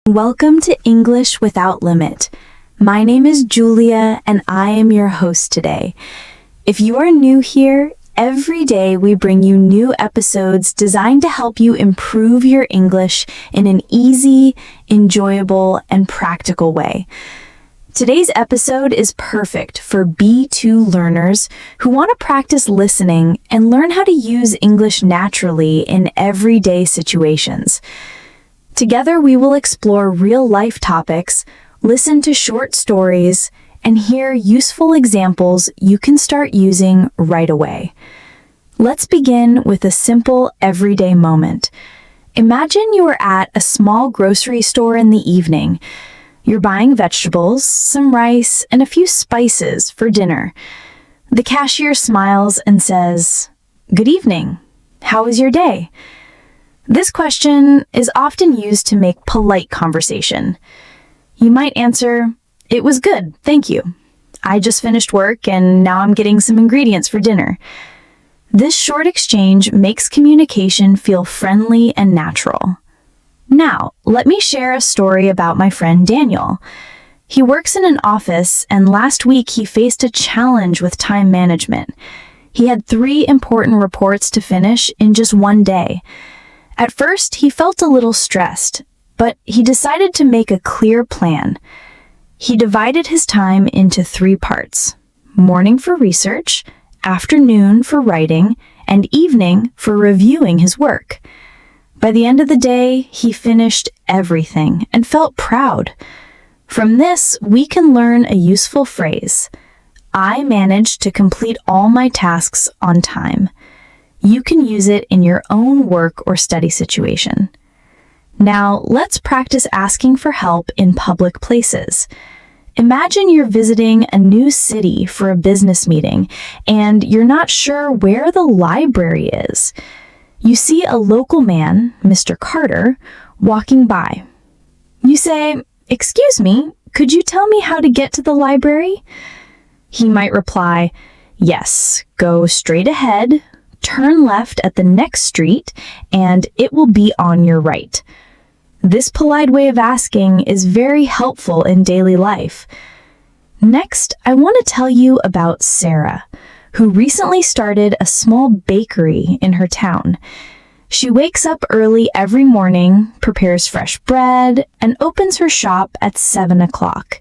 Welcome to English Without Limit. My name is Julia and I am your host today. If you are new here, every day we bring you new episodes designed to help you improve your English in an easy, enjoyable, and practical way. Today's episode is perfect for B2 learners who want to practice listening and learn how to use English naturally in everyday situations. Together, we will explore real-life topics, listen to short stories, and hear useful examples you can start using right away. Let's begin with a simple everyday moment. Imagine you are at a small grocery store in the evening. You're buying vegetables, some rice, and a few spices for dinner. The cashier smiles and says, "Good evening. How was your day?" This question is often used to make polite conversation. You might answer, "It was good, thank you. I just finished work and now I'm getting some ingredients for dinner." This short exchange makes communication feel friendly and natural. Now, let me share a story about my friend Daniel. He works in an office and last week he faced a challenge with time management. He had 3 important reports to finish in just one day. At first, he felt a little stressed, but he decided to make a clear plan. He divided his time into 3 parts: morning for research, afternoon for writing, and evening for reviewing his work. By the end of the day, he finished everything and felt proud. From this, we can learn a useful phrase: I managed to complete all my tasks on time. You can use it in your own work or study situation. Now, let's practice asking for help in public places. Imagine you're visiting a new city for a business meeting, and you're not sure where the library is. You see a local man, Mr. Carter, walking by. You say, "Excuse me, could you tell me how to get to the library?" He might reply, "Yes, go straight ahead, turn left at the next street, and it will be on your right." This polite way of asking is very helpful in daily life. Next, I want to tell you about Sarah, who recently started a small bakery in her town. She wakes up early every morning, prepares fresh bread, and opens her shop at 7 o'clock.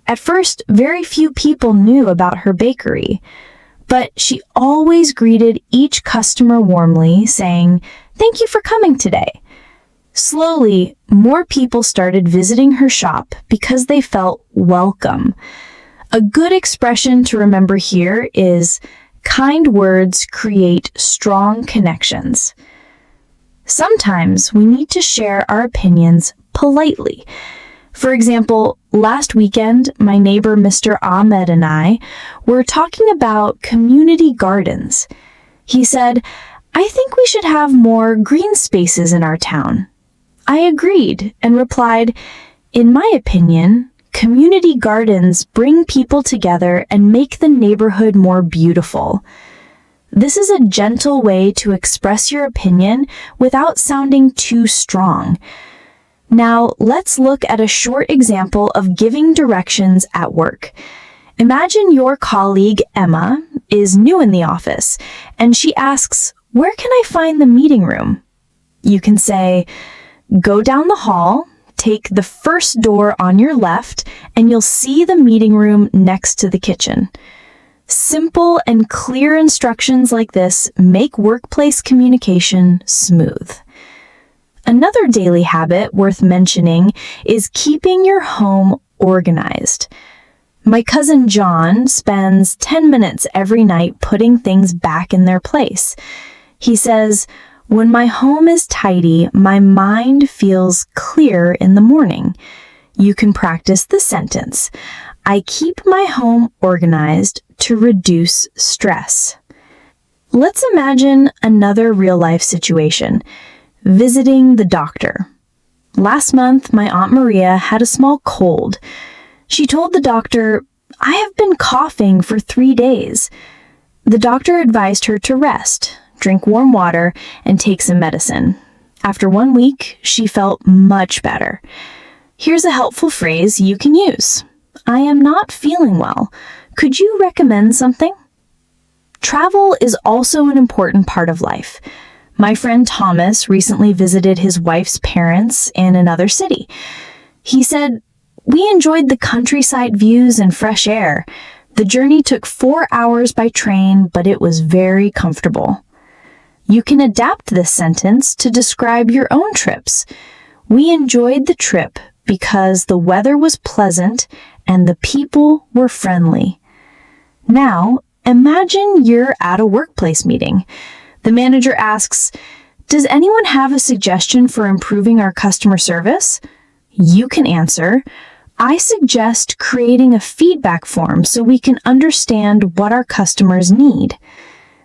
At first, very few people knew about her bakery, but she always greeted each customer warmly, saying, "Thank you for coming today." Slowly, more people started visiting her shop because they felt welcome. A good expression to remember here is, kind words create strong connections. Sometimes we need to share our opinions politely. For example, last weekend, my neighbor Mr. Ahmed and I were talking about community gardens. He said, "I think we should have more green spaces in our town." I agreed and replied, "In my opinion, community gardens bring people together and make the neighborhood more beautiful." This is a gentle way to express your opinion without sounding too strong. Now, let's look at a short example of giving directions at work. Imagine your colleague, Emma, is new in the office, and she asks, "Where can I find the meeting room?" You can say, "Go down the hall, take the first door on your left, and you'll see the meeting room next to the kitchen." Simple and clear instructions like this make workplace communication smooth. Another daily habit worth mentioning is keeping your home organized. My cousin John spends 10 minutes every night putting things back in their place. He says, "When my home is tidy, my mind feels clear in the morning." You can practice the sentence, "I keep my home organized to reduce stress." Let's imagine another real-life situation. Visiting the doctor. Last month, my Aunt Maria had a small cold. She told the doctor, "I have been coughing for 3 days." The doctor advised her to rest, drink warm water, and take some medicine. After 1 week, she felt much better. Here's a helpful phrase you can use. I am not feeling well. Could you recommend something? Travel is also an important part of life. My friend Thomas recently visited his wife's parents in another city. He said, "We enjoyed the countryside views and fresh air. The journey took 4 hours by train, but it was very comfortable." You can adapt this sentence to describe your own trips. We enjoyed the trip because the weather was pleasant and the people were friendly. Now, imagine you're at a workplace meeting. The manager asks, "Does anyone have a suggestion for improving our customer service?" You can answer, "I suggest creating a feedback form so we can understand what our customers need."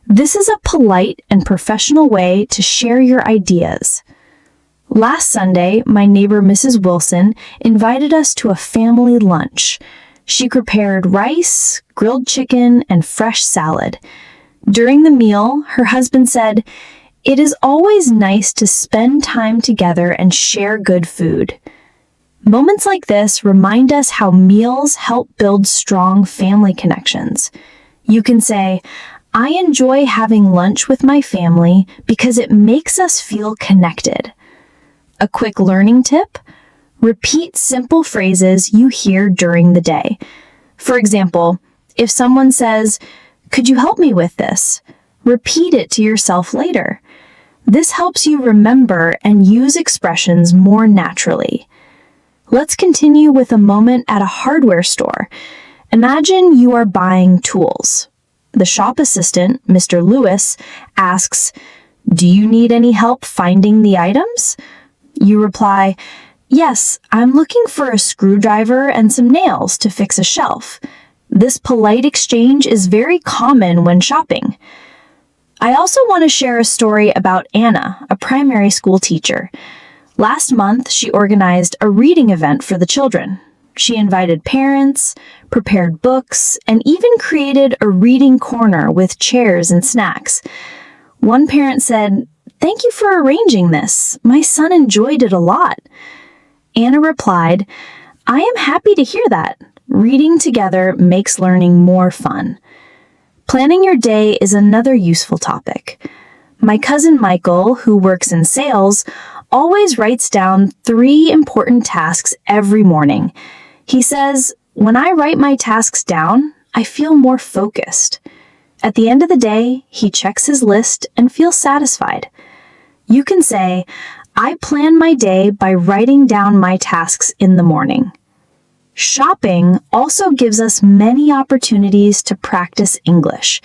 This is a polite and professional way to share your ideas. Last Sunday, my neighbor Mrs. Wilson invited us to a family lunch. She prepared rice, grilled chicken, and fresh salad. During the meal, her husband said, "It is always nice to spend time together and share good food." Moments like this remind us how meals help build strong family connections. You can say, "I enjoy having lunch with my family because it makes us feel connected." A quick learning tip: repeat simple phrases you hear during the day. For example, if someone says, "Could you help me with this?" repeat it to yourself later. This helps you remember and use expressions more naturally. Let's continue with a moment at a hardware store. Imagine you are buying tools. The shop assistant, Mr. Lewis, asks, "Do you need any help finding the items?" You reply, "Yes, I'm looking for a screwdriver and some nails to fix a shelf." This polite exchange is very common when shopping. I also want to share a story about Anna, a primary school teacher. Last month, she organized a reading event for the children. She invited parents, prepared books, and even created a reading corner with chairs and snacks. One parent said, "Thank you for arranging this. My son enjoyed it a lot." Anna replied, "I am happy to hear that. Reading together makes learning more fun." Planning your day is another useful topic. My cousin Michael, who works in sales, always writes down 3 important tasks every morning. He says, "When I write my tasks down, I feel more focused." At the end of the day, he checks his list and feels satisfied. You can say, "I plan my day by writing down my tasks in the morning." Shopping also gives us many opportunities to practice English.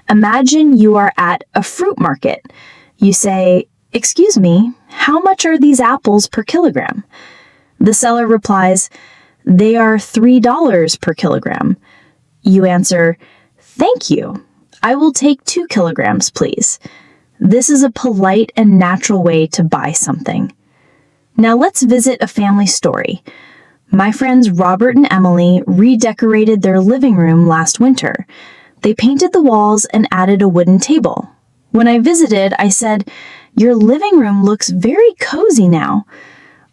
Imagine you are at a fruit market. You say, "Excuse me, how much are these apples per kilogram?" The seller replies, "They are $3 per kilogram." You answer, "Thank you. I will take 2 kilograms, please." This is a polite and natural way to buy something. Now let's visit a family story. My friends Robert and Emily redecorated their living room last winter. They painted the walls and added a wooden table. When I visited, I said, "Your living room looks very cozy now."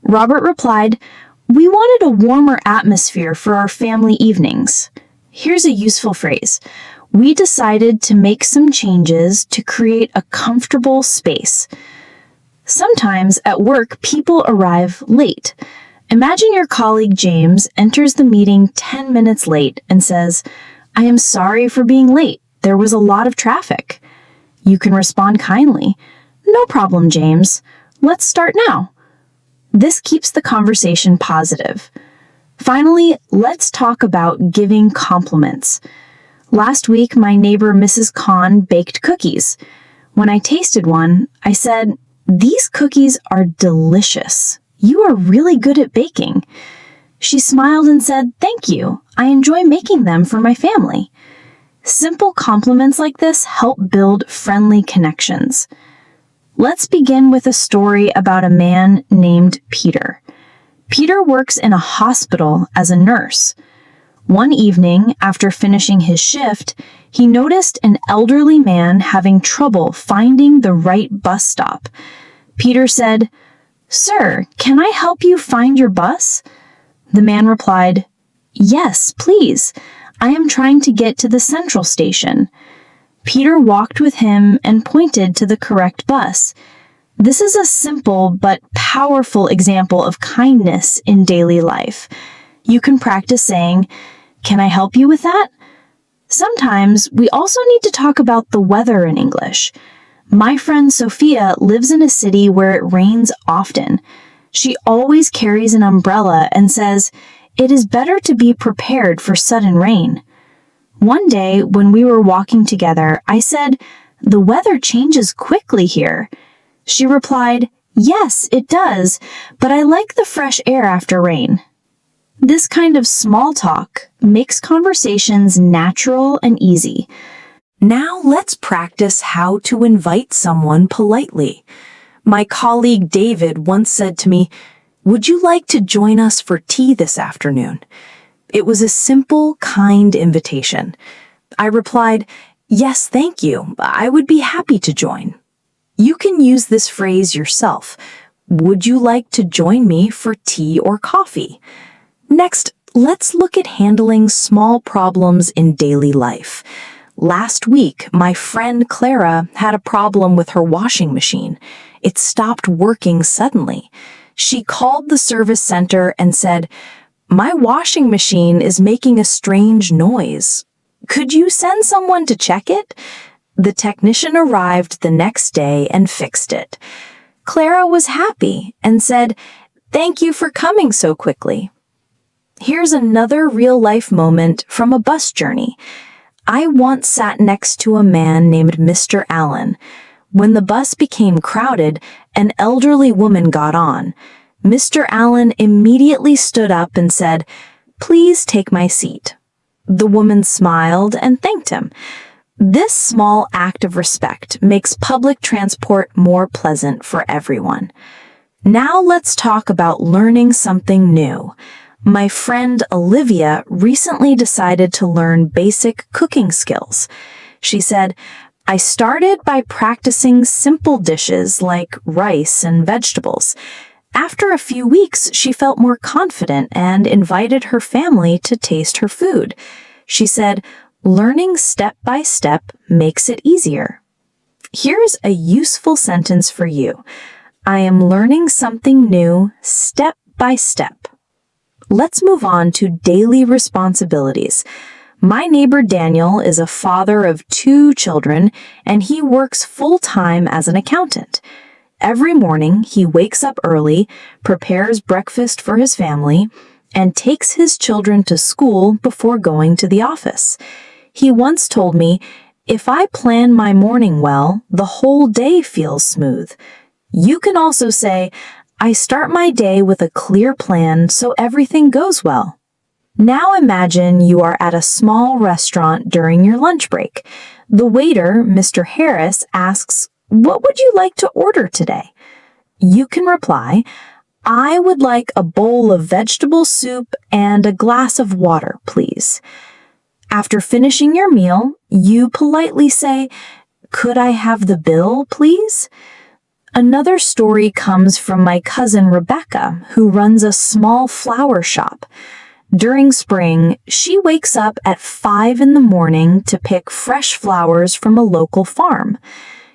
Robert replied, "We wanted a warmer atmosphere for our family evenings." Here's a useful phrase. We decided to make some changes to create a comfortable space. Sometimes at work, people arrive late. Imagine your colleague James enters the meeting 10 minutes late and says, "I am sorry for being late. There was a lot of traffic." You can respond kindly, "No problem, James. Let's start now." This keeps the conversation positive. Finally, let's talk about giving compliments. Last week, my neighbor Mrs. Khan baked cookies. When I tasted one, I said, "These cookies are delicious. You are really good at baking." She smiled and said, "Thank you. I enjoy making them for my family." Simple compliments like this help build friendly connections. Let's begin with a story about a man named Peter. Peter works in a hospital as a nurse. One evening, after finishing his shift, he noticed an elderly man having trouble finding the right bus stop. Peter said, "Sir, can I help you find your bus?" The man replied, "Yes, please. I am trying to get to the central station." Peter walked with him and pointed to the correct bus. This is a simple but powerful example of kindness in daily life. You can practice saying, "Can I help you with that?" Sometimes we also need to talk about the weather in English. My friend Sophia lives in a city where it rains often. She always carries an umbrella and says, "It is better to be prepared for sudden rain." One day when we were walking together, I said, "The weather changes quickly here." She replied, "Yes, it does, but I like the fresh air after rain." This kind of small talk makes conversations natural and easy. Now let's practice how to invite someone politely. My colleague David once said to me, "Would you like to join us for tea this afternoon?" It was a simple, kind invitation. I replied, "Yes, thank you. I would be happy to join." You can use this phrase yourself. Would you like to join me for tea or coffee? Next, let's look at handling small problems in daily life. Last week, my friend Clara had a problem with her washing machine. It stopped working suddenly. She called the service center and said, "My washing machine is making a strange noise. Could you send someone to check it?" The technician arrived the next day and fixed it. Clara was happy and said, "Thank you for coming so quickly." Here's another real-life moment from a bus journey. I once sat next to a man named Mr. Allen. When the bus became crowded, an elderly woman got on. Mr. Allen immediately stood up and said, "Please take my seat." The woman smiled and thanked him. This small act of respect makes public transport more pleasant for everyone. Now let's talk about learning something new. My friend Olivia recently decided to learn basic cooking skills. She said, "I started by practicing simple dishes like rice and vegetables. After a few weeks, she felt more confident and invited her family to taste her food." She said, "Learning step by step makes it easier." Here's a useful sentence for you. I am learning something new step by step. Let's move on to daily responsibilities. My neighbor Daniel is a father of 2 children, and he works full-time as an accountant. Every morning, he wakes up early, prepares breakfast for his family, and takes his children to school before going to the office. He once told me, "If I plan my morning well, the whole day feels smooth." You can also say, "I start my day with a clear plan so everything goes well." Now imagine you are at a small restaurant during your lunch break. The waiter, Mr. Harris, asks, "What would you like to order today?" You can reply, "I would like a bowl of vegetable soup and a glass of water, please." After finishing your meal, you politely say, "Could I have the bill, please?" Another story comes from my cousin Rebecca, who runs a small flower shop. During spring, she wakes up at 5 in the morning to pick fresh flowers from a local farm.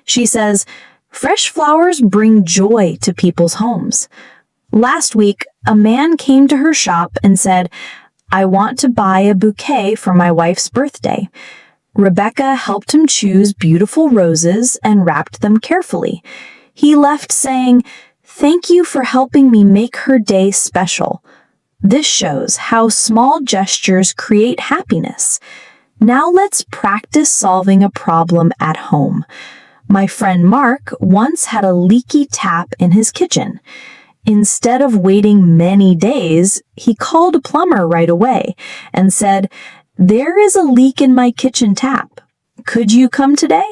She says, "Fresh flowers bring joy to people's homes." Last week, a man came to her shop and said, "I want to buy a bouquet for my wife's birthday." Rebecca helped him choose beautiful roses and wrapped them carefully. He left saying, "Thank you for helping me make her day special." This shows how small gestures create happiness. Now let's practice solving a problem at home. My friend Mark once had a leaky tap in his kitchen. Instead of waiting many days, he called a plumber right away and said, "There is a leak in my kitchen tap. Could you come today?"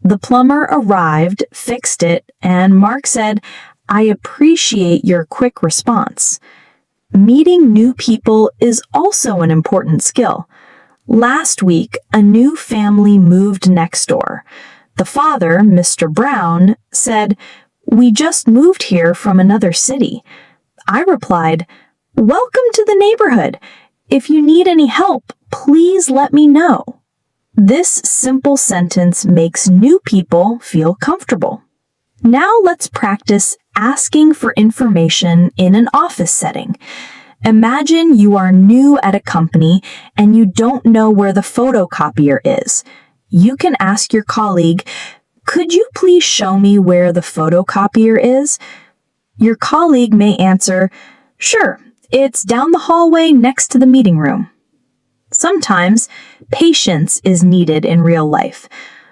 The plumber arrived, fixed it, and Mark said, "I appreciate your quick response." Meeting new people is also an important skill. Last week, a new family moved next door. The father, Mr. Brown, said, "We just moved here from another city." I replied, "Welcome to the neighborhood. If you need any help, please let me know." This simple sentence makes new people feel comfortable. Now let's practice asking for information in an office setting. Imagine you are new at a company and you don't know where the photocopier is. You can ask your colleague, "Could you please show me where the photocopier is?" Your colleague may answer, "Sure, it's down the hallway next to the meeting room." Sometimes patience is needed in real life.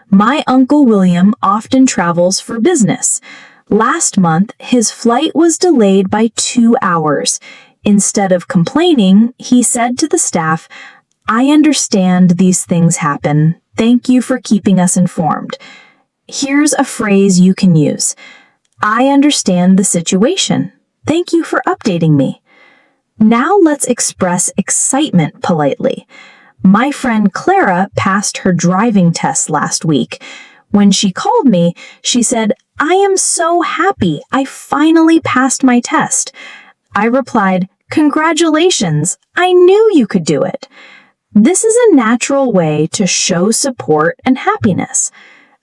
My Uncle William often travels for business. Last month, his flight was delayed by 2 hours. Instead of complaining, he said to the staff, "I understand these things happen. Thank you for keeping us informed." Here's a phrase you can use. "I understand the situation. Thank you for updating me." Now let's express excitement politely. My friend Clara passed her driving test last week. When she called me, she said, "I am so happy. I finally passed my test." I replied, "Congratulations. I knew you could do it." This is a natural way to show support and happiness.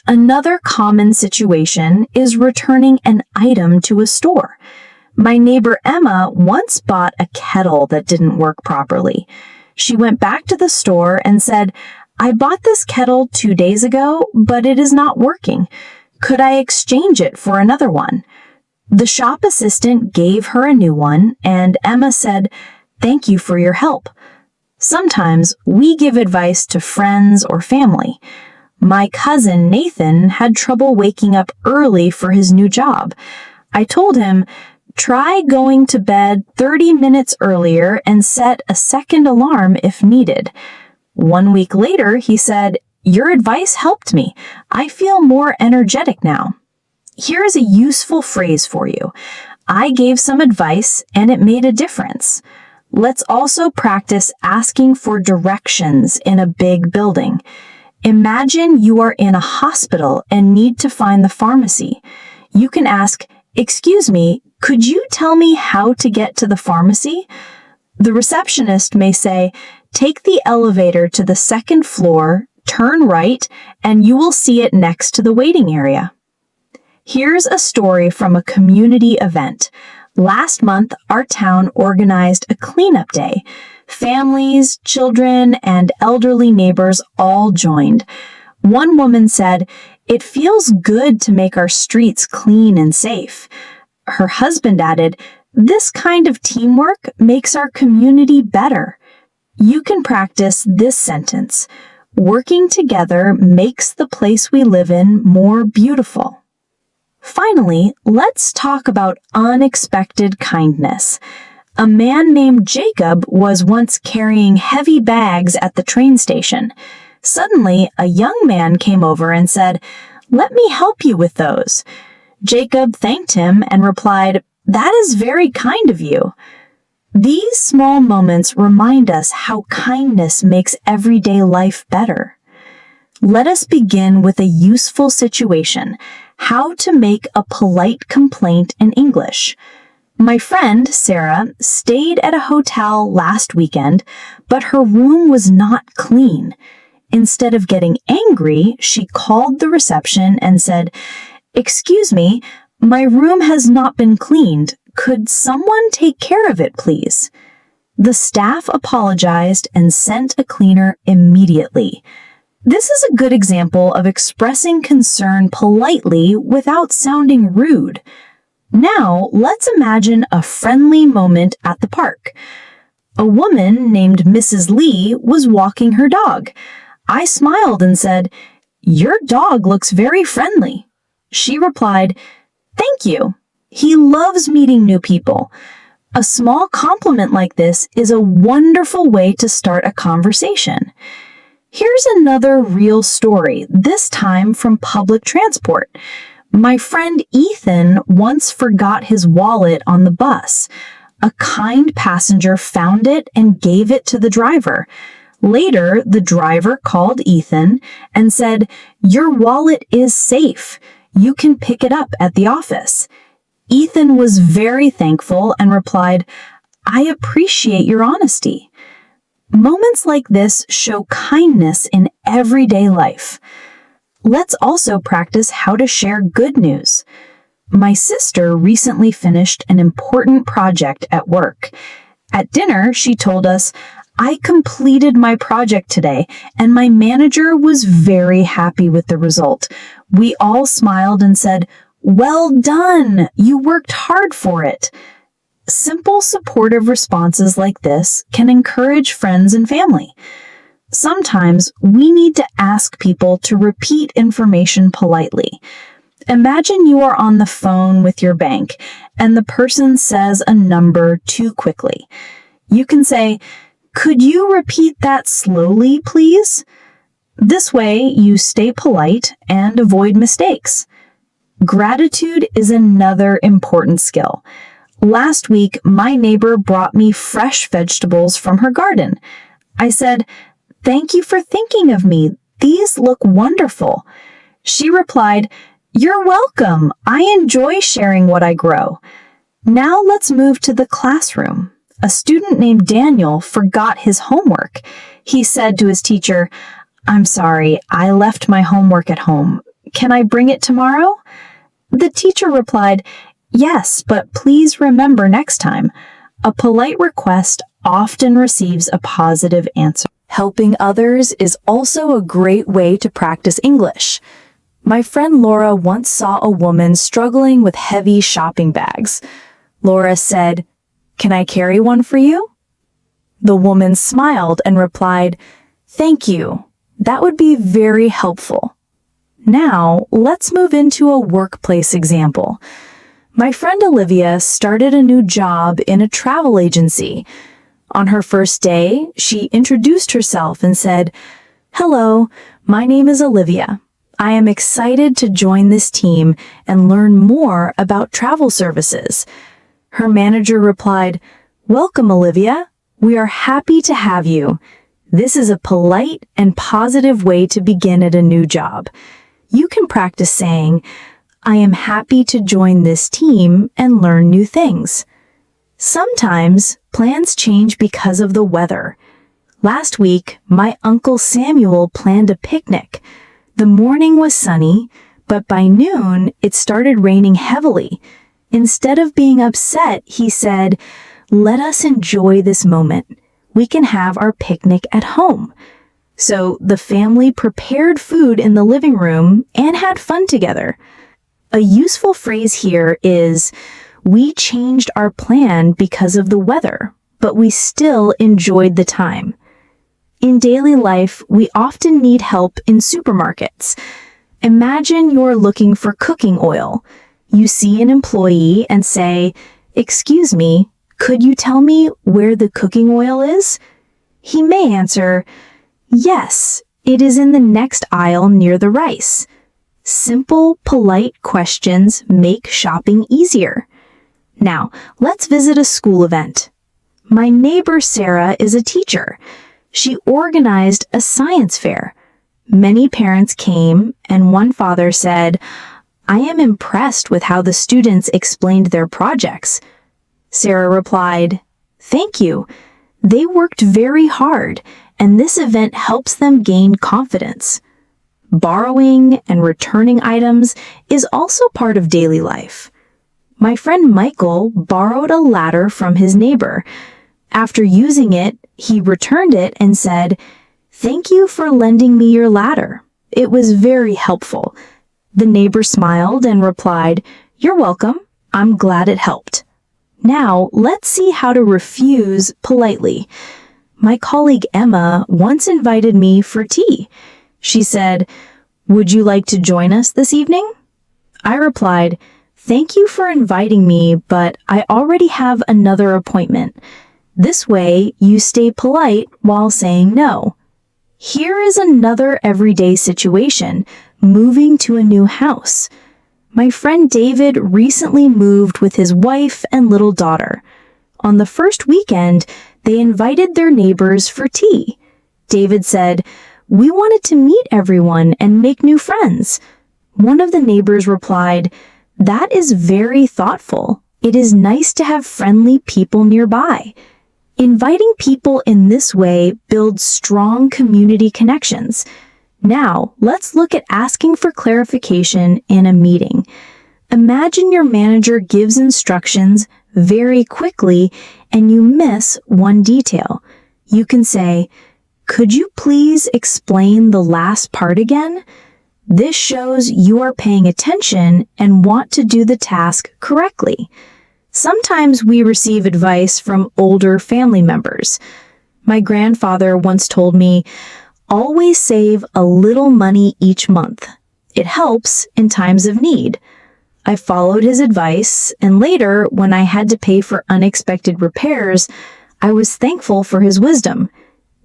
Another common situation is returning an item to a store. My neighbor Emma once bought a kettle that didn't work properly. She went back to the store and said, "I bought this kettle 2 days ago, but it is not working. Could I exchange it for another one?" The shop assistant gave her a new one, and Emma said, "Thank you for your help." Sometimes we give advice to friends or family. My cousin Nathan had trouble waking up early for his new job. I told him, "Try going to bed 30 minutes earlier and set a second alarm if needed." 1 week later, he said, "Your advice helped me. I feel more energetic now." Here is a useful phrase for you. I gave some advice and it made a difference. Let's also practice asking for directions in a big building. Imagine you are in a hospital and need to find the pharmacy. You can ask, "Excuse me, could you tell me how to get to the pharmacy?" The receptionist may say, "Take the elevator to the 2nd floor, turn right, and you will see it next to the waiting area." Here's a story from a community event. Last month, our town organized a cleanup day. Families, children, and elderly neighbors all joined. One woman said, "It feels good to make our streets clean and safe." Her husband added, "This kind of teamwork makes our community better." You can practice this sentence. Working together makes the place we live in more beautiful. Finally, let's talk about unexpected kindness. A man named Jacob was once carrying heavy bags at the train station. Suddenly, a young man came over and said, "Let me help you with those." Jacob thanked him and replied, "That is very kind of you." These small moments remind us how kindness makes everyday life better. Let us begin with a useful situation: how to make a polite complaint in English. My friend, Sarah, stayed at a hotel last weekend, but her room was not clean. Instead of getting angry, she called the reception and said, "Excuse me, my room has not been cleaned. Could someone take care of it, please?" The staff apologized and sent a cleaner immediately. This is a good example of expressing concern politely without sounding rude. Now, let's imagine a friendly moment at the park. A woman named Mrs. Lee was walking her dog. I smiled and said, "Your dog looks very friendly." She replied, "Thank you. He loves meeting new people." A small compliment like this is a wonderful way to start a conversation. Here's another real story, this time from public transport. My friend Ethan once forgot his wallet on the bus. A kind passenger found it and gave it to the driver. Later, the driver called Ethan and said, "Your wallet is safe. You can pick it up at the office." Ethan was very thankful and replied, "I appreciate your honesty." Moments like this show kindness in everyday life. Let's also practice how to share good news. My sister recently finished an important project at work. At dinner, she told us, "I completed my project today, and my manager was very happy with the result. We all smiled and said, 'Well done! You worked hard for it.'" Simple, supportive responses like this can encourage friends and family. Sometimes we need to ask people to repeat information politely. Imagine you are on the phone with your bank and the person says a number too quickly. You can say, "Could you repeat that slowly, please?" This way, you stay polite and avoid mistakes. Gratitude is another important skill. Last week, my neighbor brought me fresh vegetables from her garden. I said, "Thank you for thinking of me. These look wonderful." She replied, "You're welcome. I enjoy sharing what I grow." Now let's move to the classroom. A student named Daniel forgot his homework. He said to his teacher, "I'm sorry, I left my homework at home. Can I bring it tomorrow?" The teacher replied, "Yes, but please remember next time." A polite request often receives a positive answer. Helping others is also a great way to practice English. My friend Laura once saw a woman struggling with heavy shopping bags. Laura said, "Can I carry one for you?" The woman smiled and replied, "Thank you. That would be very helpful." Now, let's move into a workplace example. My friend Olivia started a new job in a travel agency. On her first day, she introduced herself and said, "Hello, my name is Olivia. I am excited to join this team and learn more about travel services." Her manager replied, "Welcome, Olivia. We are happy to have you." This is a polite and positive way to begin at a new job. You can practice saying, "I am happy to join this team and learn new things." Sometimes plans change because of the weather. Last week, my Uncle Samuel planned a picnic. The morning was sunny, but by noon, it started raining heavily. Instead of being upset, he said, "Let us enjoy this moment. We can have our picnic at home." So the family prepared food in the living room and had fun together. A useful phrase here is, "We changed our plan because of the weather, but we still enjoyed the time." In daily life, we often need help in supermarkets. Imagine you're looking for cooking oil. You see an employee and say, "Excuse me, could you tell me where the cooking oil is?" He may answer, "Yes, it is in the next aisle near the rice." Simple, polite questions make shopping easier. Now, let's visit a school event. My neighbor Sarah is a teacher. She organized a science fair. Many parents came, and one father said, "I am impressed with how the students explained their projects." Sarah replied, "Thank you. They worked very hard, and this event helps them gain confidence." Borrowing and returning items is also part of daily life. My friend Michael borrowed a ladder from his neighbor. After using it, he returned it and said, "Thank you for lending me your ladder. It was very helpful." The neighbor smiled and replied, "You're welcome. I'm glad it helped." Now, let's see how to refuse politely. My colleague Emma once invited me for tea. She said, "Would you like to join us this evening?" I replied, "Thank you for inviting me, but I already have another appointment." This way, you stay polite while saying no. Here is another everyday situation, moving to a new house. My friend David recently moved with his wife and little daughter. On the first weekend, they invited their neighbors for tea. David said, "We wanted to meet everyone and make new friends." One of the neighbors replied, "That is very thoughtful. It is nice to have friendly people nearby." Inviting people in this way builds strong community connections. Now, let's look at asking for clarification in a meeting. Imagine your manager gives instructions very quickly and you miss one detail. You can say, "Could you please explain the last part again?" This shows you are paying attention and want to do the task correctly. Sometimes we receive advice from older family members. My grandfather once told me, "Always save a little money each month. It helps in times of need." I followed his advice, and later, when I had to pay for unexpected repairs, I was thankful for his wisdom.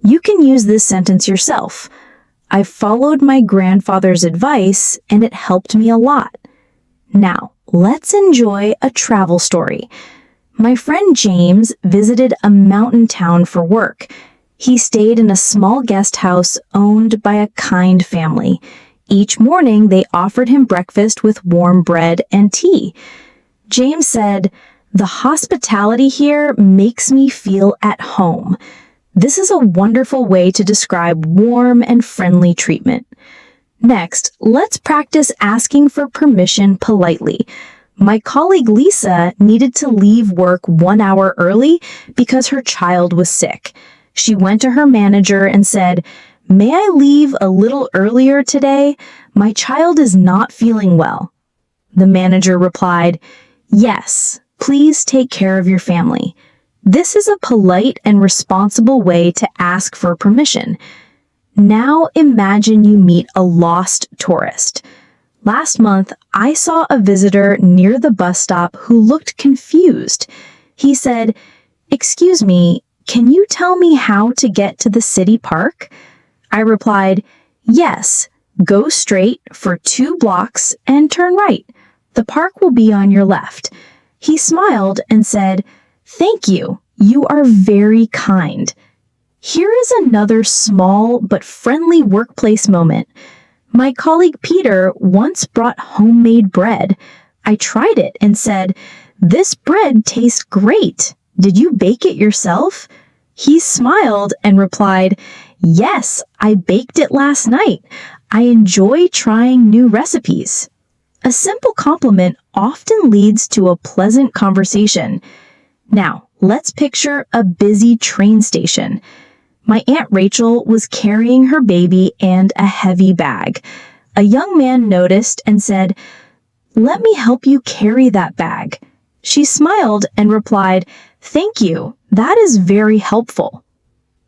You can use this sentence yourself. I followed my grandfather's advice, and it helped me a lot. Now, let's enjoy a travel story. My friend James visited a mountain town for work. He stayed in a small guest house owned by a kind family. Each morning, they offered him breakfast with warm bread and tea. James said, "The hospitality here makes me feel at home." This is a wonderful way to describe warm and friendly treatment. Next, let's practice asking for permission politely. My colleague Lisa needed to leave work 1 hour early because her child was sick. She went to her manager and said, "May I leave a little earlier today? My child is not feeling well." The manager replied, "Yes, please take care of your family." This is a polite and responsible way to ask for permission. Now imagine you meet a lost tourist. Last month, I saw a visitor near the bus stop who looked confused. He said, "Excuse me, can you tell me how to get to the city park?" I replied, "Yes, go straight for 2 blocks and turn right. The park will be on your left." He smiled and said, "Thank you. You are very kind." Here is another small but friendly workplace moment. My colleague Peter once brought homemade bread. I tried it and said, "This bread tastes great. Did you bake it yourself?" He smiled and replied, "Yes, I baked it last night. I enjoy trying new recipes." A simple compliment often leads to a pleasant conversation. Now, let's picture a busy train station. My Aunt Rachel was carrying her baby and a heavy bag. A young man noticed and said, "Let me help you carry that bag." She smiled and replied, "Thank you. That is very helpful."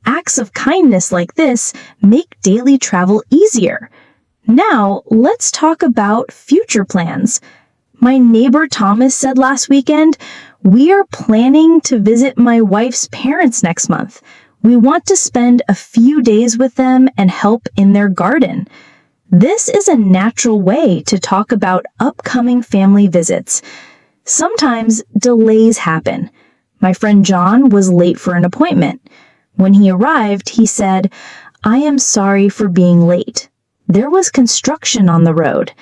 Acts of kindness like this make daily travel easier. Now, let's talk about future plans. My neighbor Thomas said last weekend, "We are planning to visit my wife's parents next month. We want to spend a few days with them and help in their garden." This is a natural way to talk about upcoming family visits. Sometimes delays happen. My friend John was late for an appointment. When he arrived, he said, "I am sorry for being late. There was construction on the road."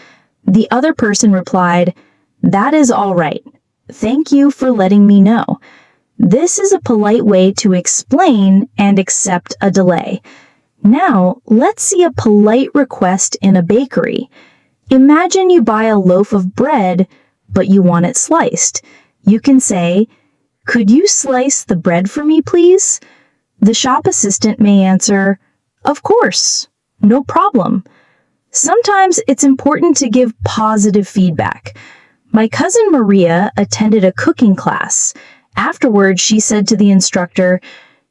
The other person replied, "That is all right. Thank you for letting me know." This is a polite way to explain and accept a delay. Now, let's see a polite request in a bakery. Imagine you buy a loaf of bread, but you want it sliced. You can say, "Could you slice the bread for me, please?" The shop assistant may answer, "Of course, no problem." Sometimes it's important to give positive feedback. My cousin Maria attended a cooking class. Afterwards, she said to the instructor,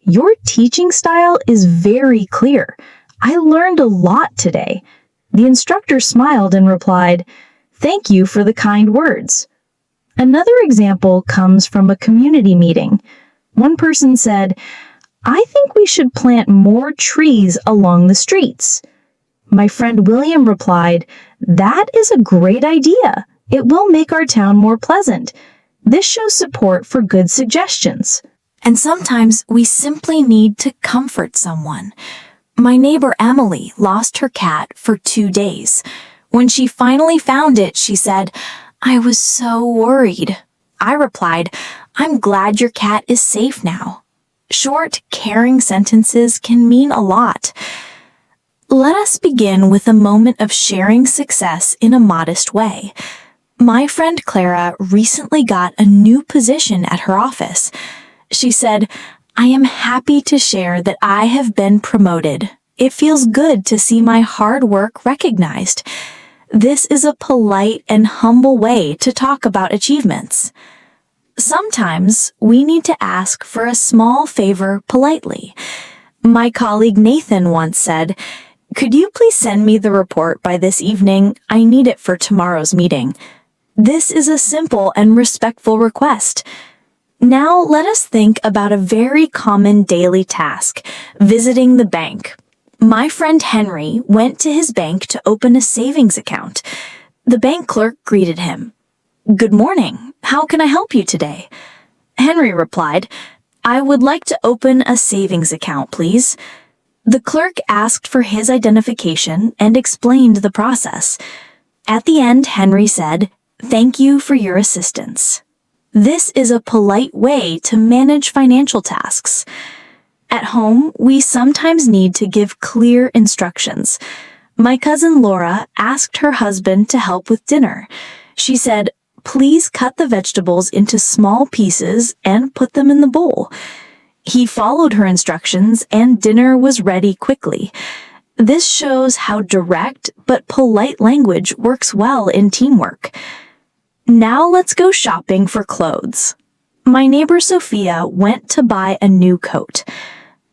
"Your teaching style is very clear. I learned a lot today." The instructor smiled and replied, "Thank you for the kind words." Another example comes from a community meeting. One person said, "I think we should plant more trees along the streets." My friend William replied, "That is a great idea. It will make our town more pleasant." This shows support for good suggestions. And sometimes we simply need to comfort someone. My neighbor Emily lost her cat for 2 days. When she finally found it, she said, "I was so worried." I replied, "I'm glad your cat is safe now." Short, caring sentences can mean a lot. Let us begin with a moment of sharing success in a modest way. My friend Clara recently got a new position at her office. She said, "I am happy to share that I have been promoted. It feels good to see my hard work recognized." This is a polite and humble way to talk about achievements. Sometimes we need to ask for a small favor politely. My colleague Nathan once said, "Could you please send me the report by this evening? I need it for tomorrow's meeting." This is a simple and respectful request. Now let us think about a very common daily task, visiting the bank. My friend Henry went to his bank to open a savings account. The bank clerk greeted him. "Good morning. How can I help you today?" Henry replied, "I would like to open a savings account, please." The clerk asked for his identification and explained the process. At the end, Henry said, "Thank you for your assistance." This is a polite way to manage financial tasks. At home, we sometimes need to give clear instructions. My cousin Laura asked her husband to help with dinner. She said, "Please cut the vegetables into small pieces and put them in the bowl." He followed her instructions and dinner was ready quickly. This shows how direct but polite language works well in teamwork. Now let's go shopping for clothes. My neighbor Sophia went to buy a new coat.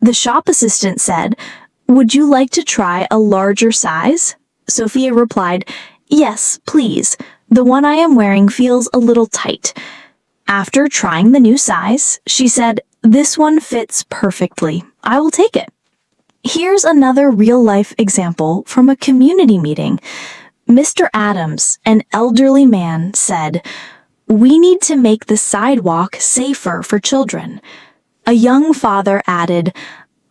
The shop assistant said, "Would you like to try a larger size?" Sophia replied, "Yes, please. The one I am wearing feels a little tight." After trying the new size, she said, "This one fits perfectly. I will take it." Here's another real-life example from a community meeting. Mr. Adams, an elderly man, said, "We need to make the sidewalk safer for children." A young father added,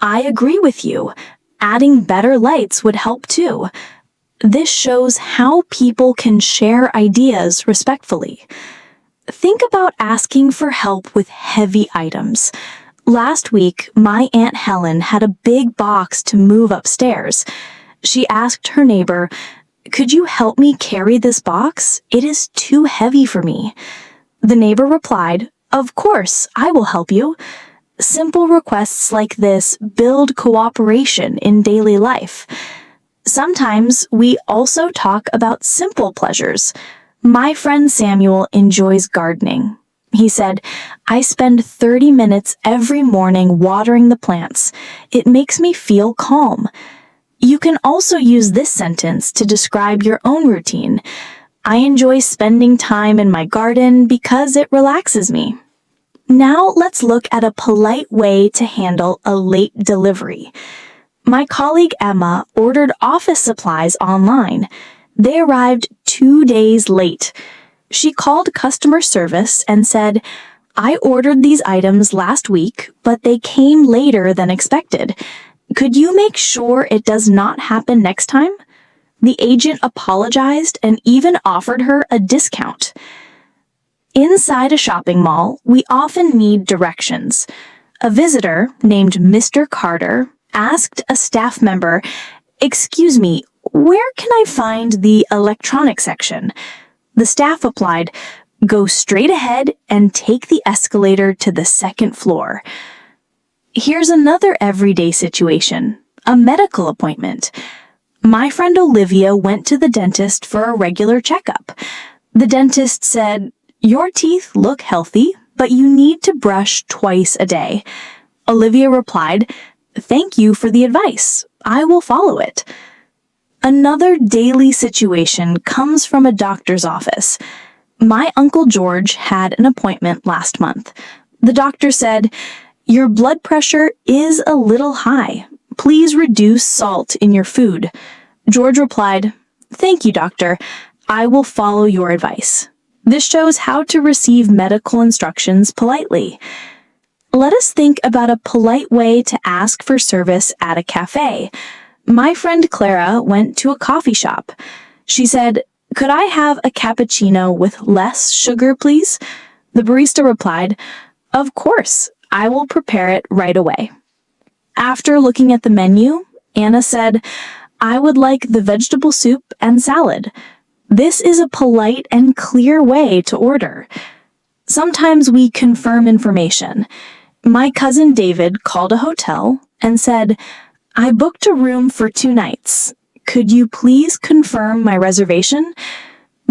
"I agree with you. Adding better lights would help too." This shows how people can share ideas respectfully. Think about asking for help with heavy items. Last week, my Aunt Helen had a big box to move upstairs. She asked her neighbor, "Could you help me carry this box? It is too heavy for me." The neighbor replied, "Of course, I will help you." Simple requests like this build cooperation in daily life. Sometimes we also talk about simple pleasures. My friend Samuel enjoys gardening. He said, "I spend 30 minutes every morning watering the plants. It makes me feel calm." You can also use this sentence to describe your own routine. "I enjoy spending time in my garden because it relaxes me." Now let's look at a polite way to handle a late delivery. My colleague Emma ordered office supplies online. They arrived 2 days late. She called customer service and said, "I ordered these items last week, but they came later than expected. Could you make sure it does not happen next time?" The agent apologized and even offered her a discount. Inside a shopping mall, we often need directions. A visitor named Mr. Carter asked a staff member, "Excuse me, where can I find the electronics section?" The staff replied, "Go straight ahead and take the escalator to the second floor." Here's another everyday situation, a medical appointment. My friend Olivia went to the dentist for a regular checkup. The dentist said, "Your teeth look healthy, but you need to brush twice a day." Olivia replied, "Thank you for the advice. I will follow it." Another daily situation comes from a doctor's office. My Uncle George had an appointment last month. The doctor said, "Your blood pressure is a little high. Please reduce salt in your food." George replied, "Thank you, doctor. I will follow your advice." This shows how to receive medical instructions politely. Let us think about a polite way to ask for service at a cafe. My friend Clara went to a coffee shop. She said, "Could I have a cappuccino with less sugar, please?" The barista replied, "Of course, I will prepare it right away." After looking at the menu, Anna said, "I would like the vegetable soup and salad." This is a polite and clear way to order. Sometimes we confirm information. My cousin David called a hotel and said, "I booked a room for 2 nights. Could you please confirm my reservation?"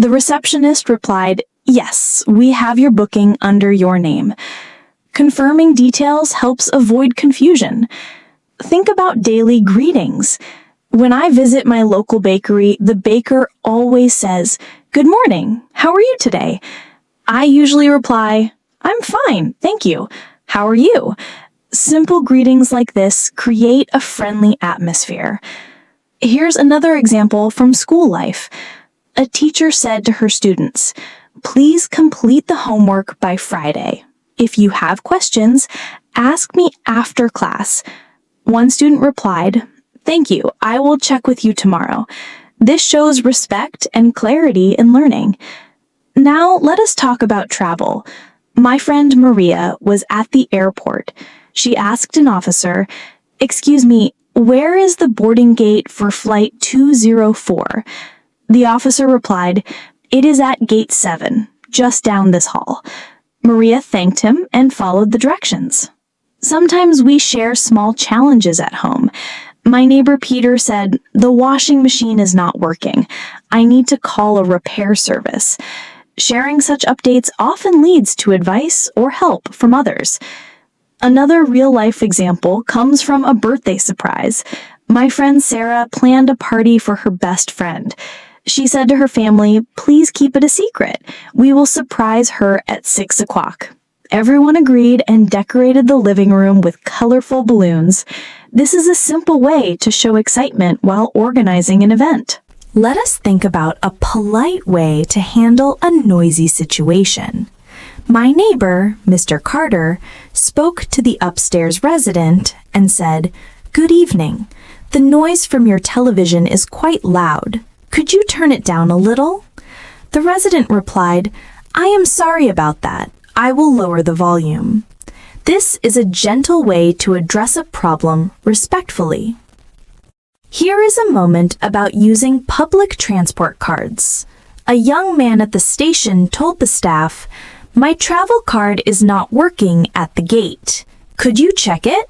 The receptionist replied, "Yes, we have your booking under your name." Confirming details helps avoid confusion. Think about daily greetings. When I visit my local bakery, the baker always says, "Good morning, how are you today?" I usually reply, "I'm fine, thank you. How are you?" Simple greetings like this create a friendly atmosphere. Here's another example from school life. A teacher said to her students, "Please complete the homework by Friday. If you have questions, ask me after class." One student replied, "Thank you, I will check with you tomorrow." This shows respect and clarity in learning. Now let us talk about travel. My friend Maria was at the airport. She asked an officer, "Excuse me, where is the boarding gate for flight 204? The officer replied, "It is at gate 7, just down this hall." Maria thanked him and followed the directions. Sometimes we share small challenges at home. My neighbor Peter said, "The washing machine is not working. I need to call a repair service." Sharing such updates often leads to advice or help from others. Another real-life example comes from a birthday surprise. My friend Sarah planned a party for her best friend. She said to her family, "Please keep it a secret. We will surprise her at 6 o'clock." Everyone agreed and decorated the living room with colorful balloons. This is a simple way to show excitement while organizing an event. Let us think about a polite way to handle a noisy situation. My neighbor, Mr. Carter, spoke to the upstairs resident and said, "Good evening. The noise from your television is quite loud. Could you turn it down a little?" The resident replied, "I am sorry about that. I will lower the volume." This is a gentle way to address a problem respectfully. Here is a moment about using public transport cards. A young man at the station told the staff, "My travel card is not working at the gate. Could you check it?"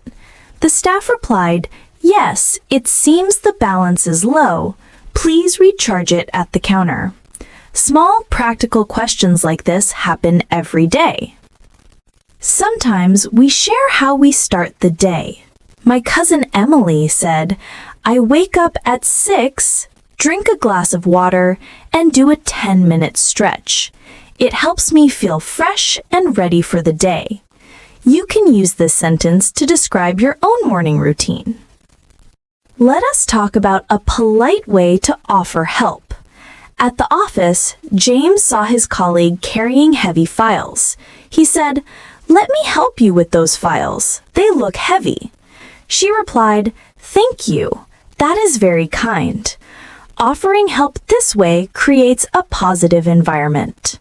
The staff replied, "Yes, it seems the balance is low. Please recharge it at the counter." Small practical questions like this happen every day. Sometimes we share how we start the day. My cousin Emily said, "I wake up at 6, drink a glass of water, and do a 10-minute stretch. It helps me feel fresh and ready for the day." You can use this sentence to describe your own morning routine. Let us talk about a polite way to offer help. At the office, James saw his colleague carrying heavy files. He said, "Let me help you with those files. They look heavy." She replied, "Thank you. That is very kind." Offering help this way creates a positive environment.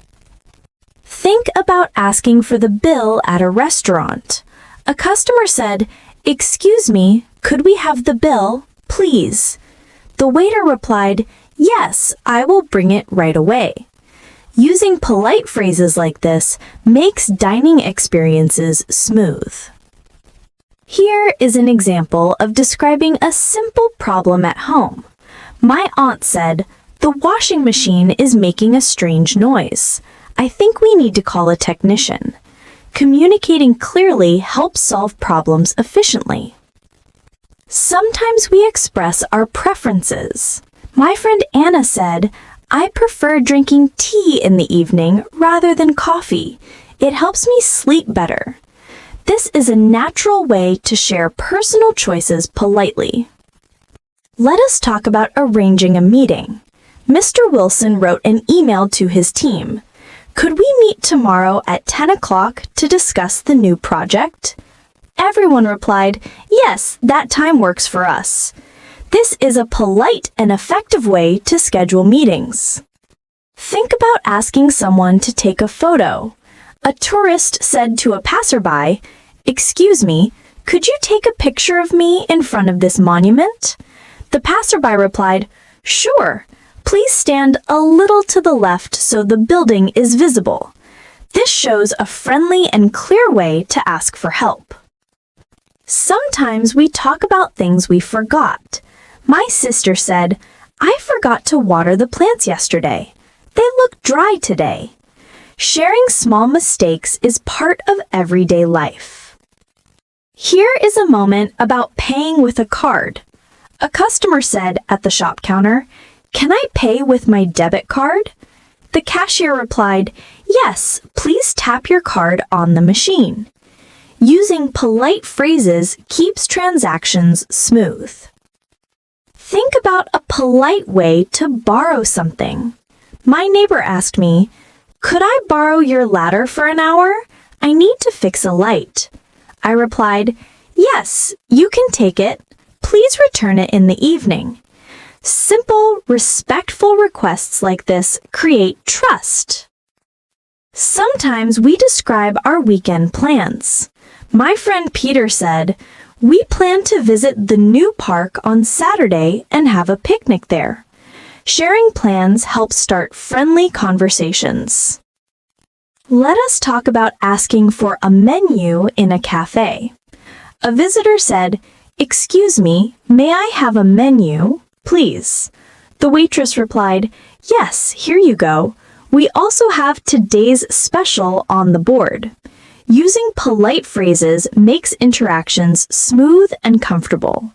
Think about asking for the bill at a restaurant. A customer said, "Excuse me, could we have the bill, please?" The waiter replied, "Yes, I will bring it right away." Using polite phrases like this makes dining experiences smooth. Here is an example of describing a simple problem at home. My aunt said, "The washing machine is making a strange noise. I think we need to call a technician." Communicating clearly helps solve problems efficiently. Sometimes we express our preferences. My friend Anna said, "I prefer drinking tea in the evening rather than coffee. It helps me sleep better." This is a natural way to share personal choices politely. Let us talk about arranging a meeting. Mr. Wilson wrote an email to his team. "Could we meet tomorrow at 10 o'clock to discuss the new project?" Everyone replied, "Yes, that time works for us." This is a polite and effective way to schedule meetings. Think about asking someone to take a photo. A tourist said to a passerby, "Excuse me, could you take a picture of me in front of this monument?" The passerby replied, "Sure. Please stand a little to the left so the building is visible." This shows a friendly and clear way to ask for help. Sometimes we talk about things we forgot. My sister said, "I forgot to water the plants yesterday. They look dry today." Sharing small mistakes is part of everyday life. Here is a moment about paying with a card. A customer said at the shop counter, "Can I pay with my debit card?" The cashier replied, "Yes, please tap your card on the machine." Using polite phrases keeps transactions smooth. Think about a polite way to borrow something. My neighbor asked me, "Could I borrow your ladder for an hour? I need to fix a light." I replied, "Yes, you can take it. Please return it in the evening." Simple, respectful requests like this create trust. Sometimes we describe our weekend plans. My friend Peter said, "We plan to visit the new park on Saturday and have a picnic there." Sharing plans helps start friendly conversations. Let us talk about asking for a menu in a cafe. A visitor said, "Excuse me, may I have a menu, please?" The waitress replied, "Yes, here you go. We also have today's special on the board." Using polite phrases makes interactions smooth and comfortable.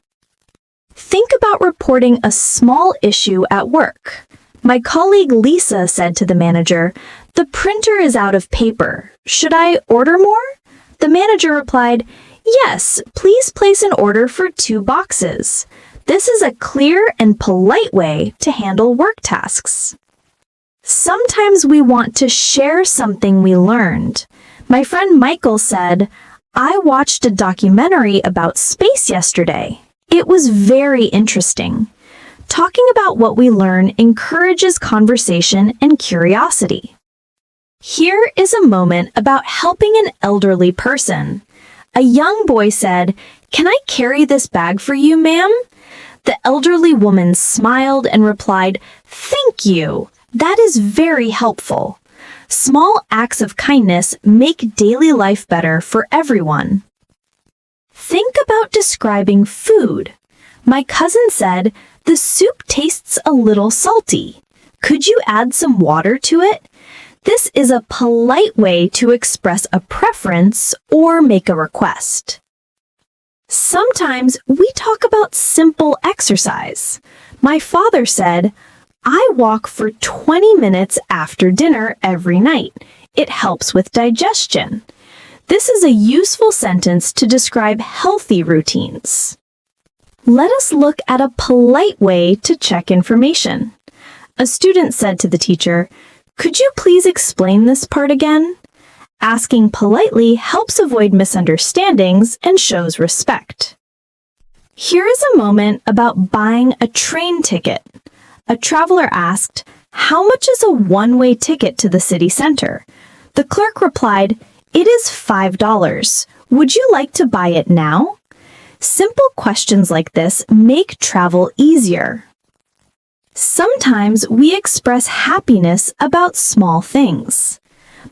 Think about reporting a small issue at work. My colleague Lisa said to the manager, "The printer is out of paper. Should I order more?" The manager replied, "Yes, please place an order for 2 boxes." This is a clear and polite way to handle work tasks. Sometimes we want to share something we learned. My friend Michael said, "I watched a documentary about space yesterday. It was very interesting." Talking about what we learn encourages conversation and curiosity. Here is a moment about helping an elderly person. A young boy said, "Can I carry this bag for you, ma'am?" The elderly woman smiled and replied, "Thank you. That is very helpful." Small acts of kindness make daily life better for everyone. Think about describing food. My cousin said, "The soup tastes a little salty. Could you add some water to it?" This is a polite way to express a preference or make a request. Sometimes we talk about simple exercise. My father said, "I walk for 20 minutes after dinner every night. It helps with digestion." This is a useful sentence to describe healthy routines. Let us look at a polite way to check information. A student said to the teacher, "Could you please explain this part again?" Asking politely helps avoid misunderstandings and shows respect. Here is a moment about buying a train ticket. A traveler asked, "How much is a one-way ticket to the city center?" The clerk replied, "It is $5. Would you like to buy it now?" Simple questions like this make travel easier. Sometimes we express happiness about small things.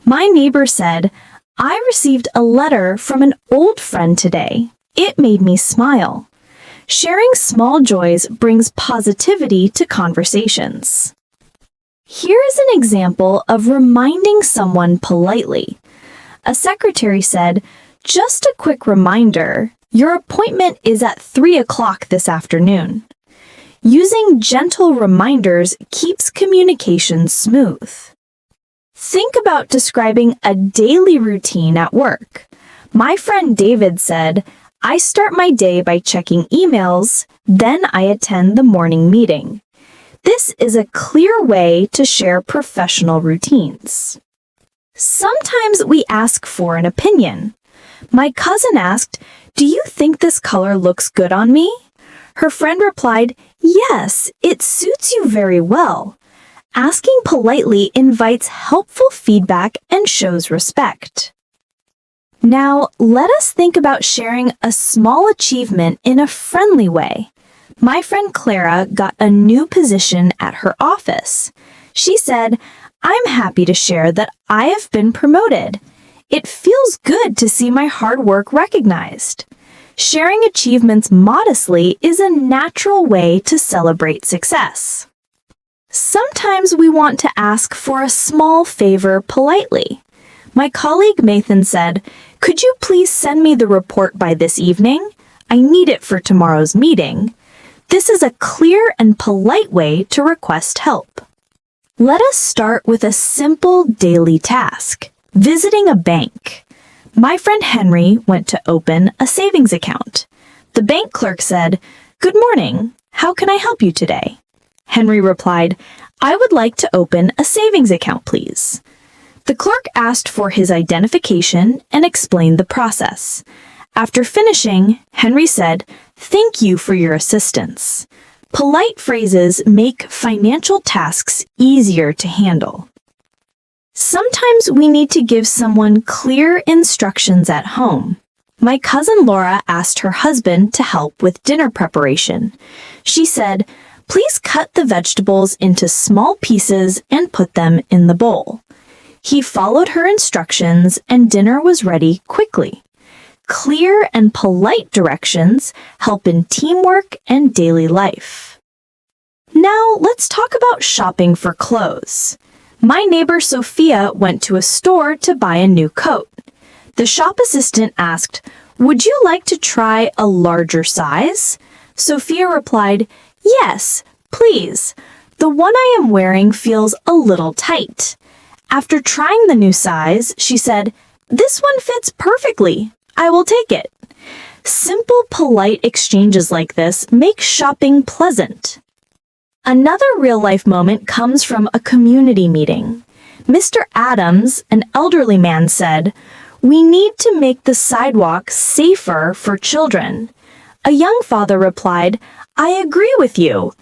My neighbor said, "I received a letter from an old friend today. It made me smile." Sharing small joys brings positivity to conversations. Here is an example of reminding someone politely. A secretary said, "Just a quick reminder, your appointment is at 3 o'clock this afternoon." Using gentle reminders keeps communication smooth. Think about describing a daily routine at work. My friend David said, "I start my day by checking emails, then I attend the morning meeting." This is a clear way to share professional routines. Sometimes we ask for an opinion. My cousin asked, "Do you think this color looks good on me?" Her friend replied, "Yes, it suits you very well." Asking politely invites helpful feedback and shows respect. Now, let us think about sharing a small achievement in a friendly way. My friend Clara got a new position at her office. She said, "I'm happy to share that I have been promoted. It feels good to see my hard work recognized." Sharing achievements modestly is a natural way to celebrate success. Sometimes we want to ask for a small favor politely. My colleague Nathan said, "Could you please send me the report by this evening? I need it for tomorrow's meeting." This is a clear and polite way to request help. Let us start with a simple daily task, visiting a bank. My friend Henry went to open a savings account. The bank clerk said, "Good morning. How can I help you today?" Henry replied, "I would like to open a savings account, please." The clerk asked for his identification and explained the process. After finishing, Henry said, "Thank you for your assistance." Polite phrases make financial tasks easier to handle. Sometimes we need to give someone clear instructions at home. My cousin Laura asked her husband to help with dinner preparation. She said, "Please cut the vegetables into small pieces and put them in the bowl." He followed her instructions and dinner was ready quickly. Clear and polite directions help in teamwork and daily life. Now let's talk about shopping for clothes. My neighbor Sophia went to a store to buy a new coat. The shop assistant asked, "Would you like to try a larger size?" Sophia replied, "Yes, please. The one I am wearing feels a little tight." After trying the new size, she said, "This one fits perfectly. I will take it." Simple, polite exchanges like this make shopping pleasant. Another real-life moment comes from a community meeting. Mr. Adams, an elderly man, said, "We need to make the sidewalk safer for children." A young father replied, "I agree with you.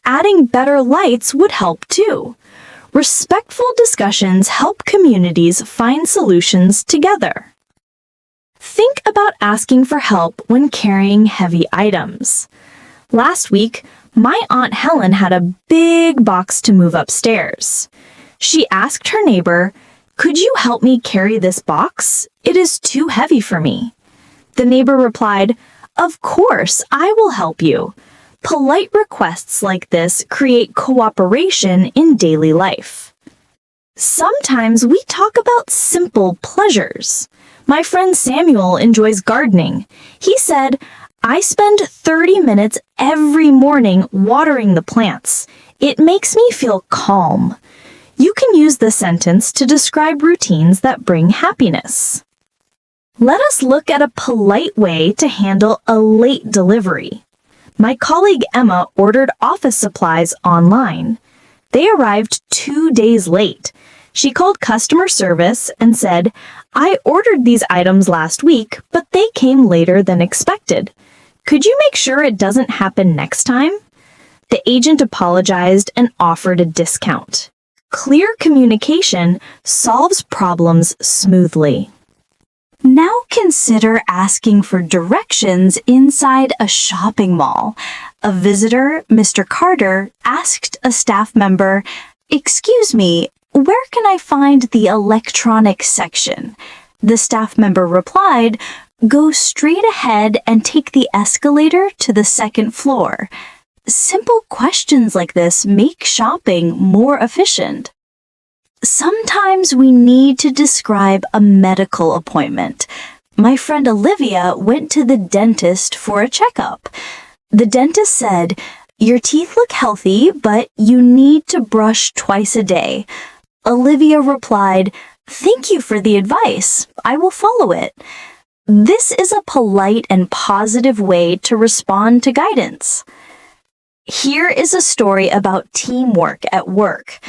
Adding better lights would help too." Respectful discussions help communities find solutions together. Think about asking for help when carrying heavy items. Last week, my Aunt Helen had a big box to move upstairs. She asked her neighbor, "Could you help me carry this box? It is too heavy for me." The neighbor replied, "Of course, I will help you." Polite requests like this create cooperation in daily life. Sometimes we talk about simple pleasures. My friend Samuel enjoys gardening. He said, "I spend 30 minutes every morning watering the plants. It makes me feel calm." You can use this sentence to describe routines that bring happiness. Let us look at a polite way to handle a late delivery. My colleague Emma ordered office supplies online. They arrived 2 days late. She called customer service and said, "I ordered these items last week, but they came later than expected. Could you make sure it doesn't happen next time?" The agent apologized and offered a discount. Clear communication solves problems smoothly. Now consider asking for directions inside a shopping mall. A visitor, Mr. Carter, asked a staff member, "Excuse me, where can I find the electronics section?" The staff member replied, "Go straight ahead and take the escalator to the second floor." Simple questions like this make shopping more efficient. Sometimes we need to describe a medical appointment. My friend Olivia went to the dentist for a checkup. The dentist said, "Your teeth look healthy, but you need to brush twice a day." Olivia replied, "Thank you for the advice. I will follow it." This is a polite and positive way to respond to guidance. Here is a story about teamwork at work.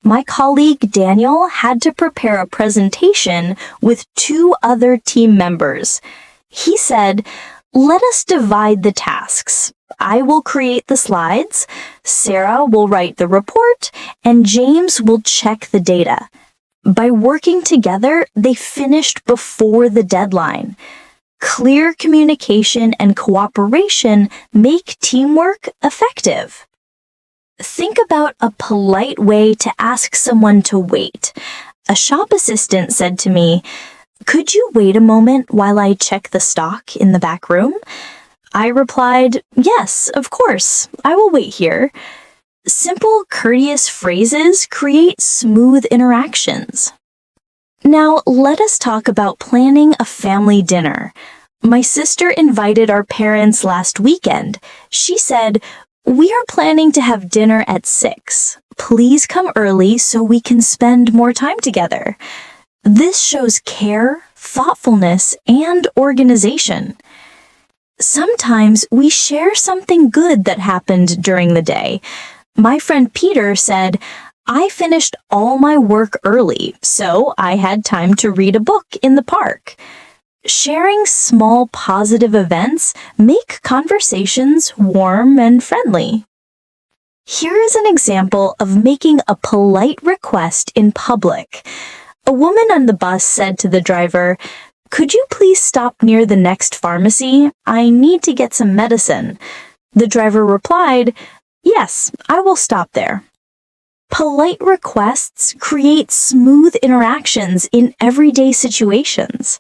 My colleague Daniel had to prepare a presentation with 2 other team members. He said, "Let us divide the tasks. I will create the slides, Sarah will write the report, and James will check the data. By working together, they finished before the deadline. Clear communication and cooperation make teamwork effective. Think about a polite way to ask someone to wait. A shop assistant said to me, "Could you wait a moment while I check the stock in the back room?" I replied, "Yes, of course, I will wait here." Simple, courteous phrases create smooth interactions. Now, let us talk about planning a family dinner. My sister invited our parents last weekend. She said, "We are planning to have dinner at 6. Please come early so we can spend more time together." This shows care, thoughtfulness, and organization. Sometimes we share something good that happened during the day. My friend Peter said, "I finished all my work early, so I had time to read a book in the park." Sharing small positive events make conversations warm and friendly. Here is an example of making a polite request in public. A woman on the bus said to the driver, "Could you please stop near the next pharmacy? I need to get some medicine." The driver replied, "Yes, I will stop there." Polite requests create smooth interactions in everyday situations.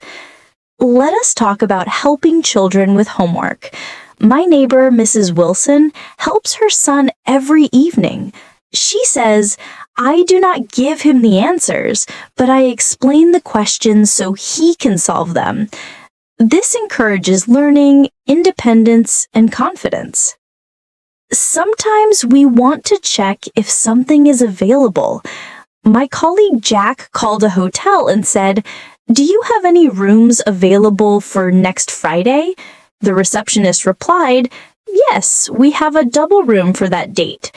Let us talk about helping children with homework. My neighbor, Mrs. Wilson, helps her son every evening. She says, "I do not give him the answers, but I explain the questions so he can solve them." This encourages learning, independence, and confidence. Sometimes we want to check if something is available. My colleague Jack called a hotel and said, "Do you have any rooms available for next Friday?" The receptionist replied, "Yes, we have a double room for that date."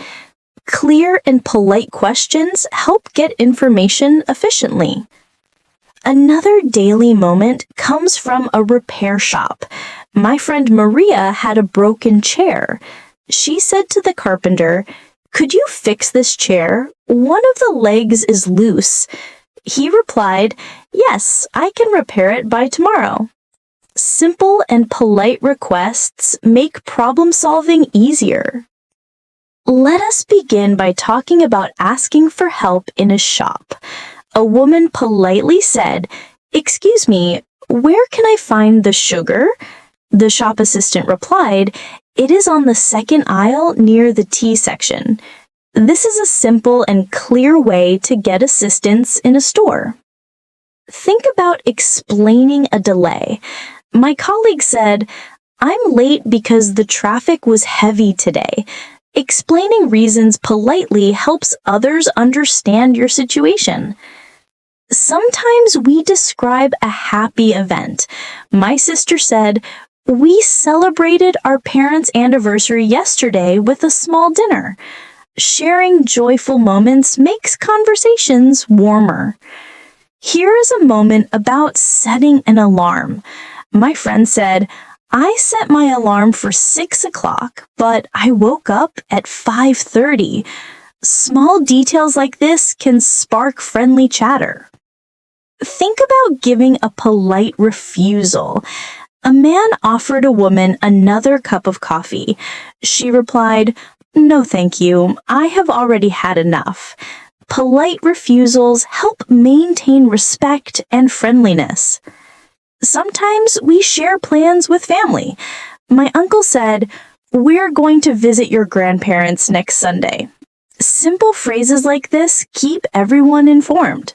Clear and polite questions help get information efficiently. Another daily moment comes from a repair shop. My friend Maria had a broken chair. She said to the carpenter, "Could you fix this chair? One of the legs is loose." He replied, "Yes, I can repair it by tomorrow." Simple and polite requests make problem solving easier. Let us begin by talking about asking for help in a shop. A woman politely said, "Excuse me, where can I find the sugar?" The shop assistant replied, "It is on the second aisle near the tea section." This is a simple and clear way to get assistance in a store. Think about explaining a delay. My colleague said, "I'm late because the traffic was heavy today." Explaining reasons politely helps others understand your situation. Sometimes we describe a happy event. My sister said, "We celebrated our parents' anniversary yesterday with a small dinner." Sharing joyful moments makes conversations warmer. Here is a moment about setting an alarm. My friend said, "I set my alarm for 6 o'clock, but I woke up at 5:30. Small details like this can spark friendly chatter. Think about giving a polite refusal. A man offered a woman another cup of coffee. She replied, "No, thank you. I have already had enough." Polite refusals help maintain respect and friendliness. Sometimes we share plans with family. My uncle said, "We're going to visit your grandparents next Sunday." Simple phrases like this keep everyone informed.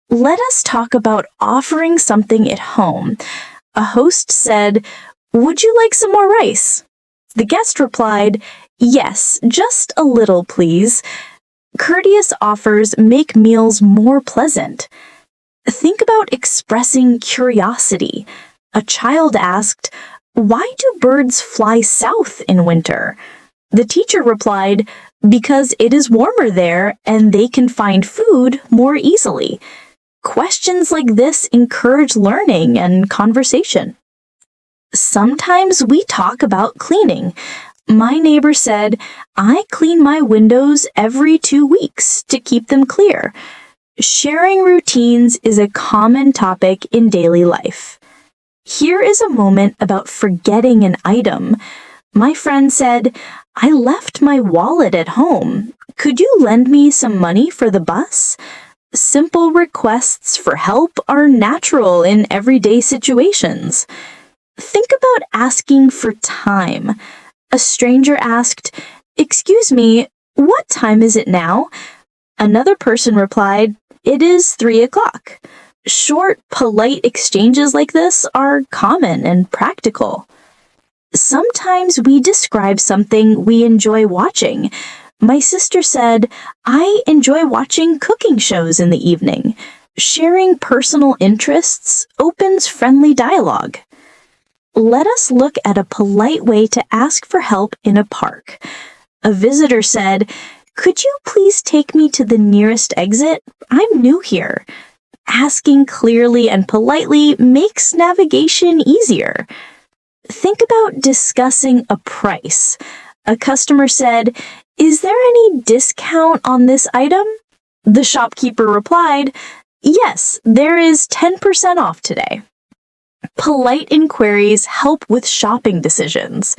Let us talk about offering something at home. A host said, "Would you like some more rice?" The guest replied, "Yes, just a little, please." Courteous offers make meals more pleasant. Think about expressing curiosity. A child asked, "Why do birds fly south in winter?" The teacher replied, "Because it is warmer there and they can find food more easily." Questions like this encourage learning and conversation. Sometimes we talk about cleaning. My neighbor said, I clean my windows every 2 weeks to keep them clear. Sharing routines is a common topic in daily life. Here is a moment about forgetting an item. My friend said, I left my wallet at home. Could you lend me some money for the bus? Simple requests for help are natural in everyday situations. Think about asking for time. A stranger asked, Excuse me, what time is it now? Another person replied, It is 3 o'clock. Short, polite exchanges like this are common and practical. Sometimes we describe something we enjoy watching. My sister said, I enjoy watching cooking shows in the evening. Sharing personal interests opens friendly dialogue. Let us look at a polite way to ask for help in a park. A visitor said, Could you please take me to the nearest exit? I'm new here. Asking clearly and politely makes navigation easier. Think about discussing a price. A customer said, Is there any discount on this item? The shopkeeper replied, Yes, there is 10% off today. Polite inquiries help with shopping decisions.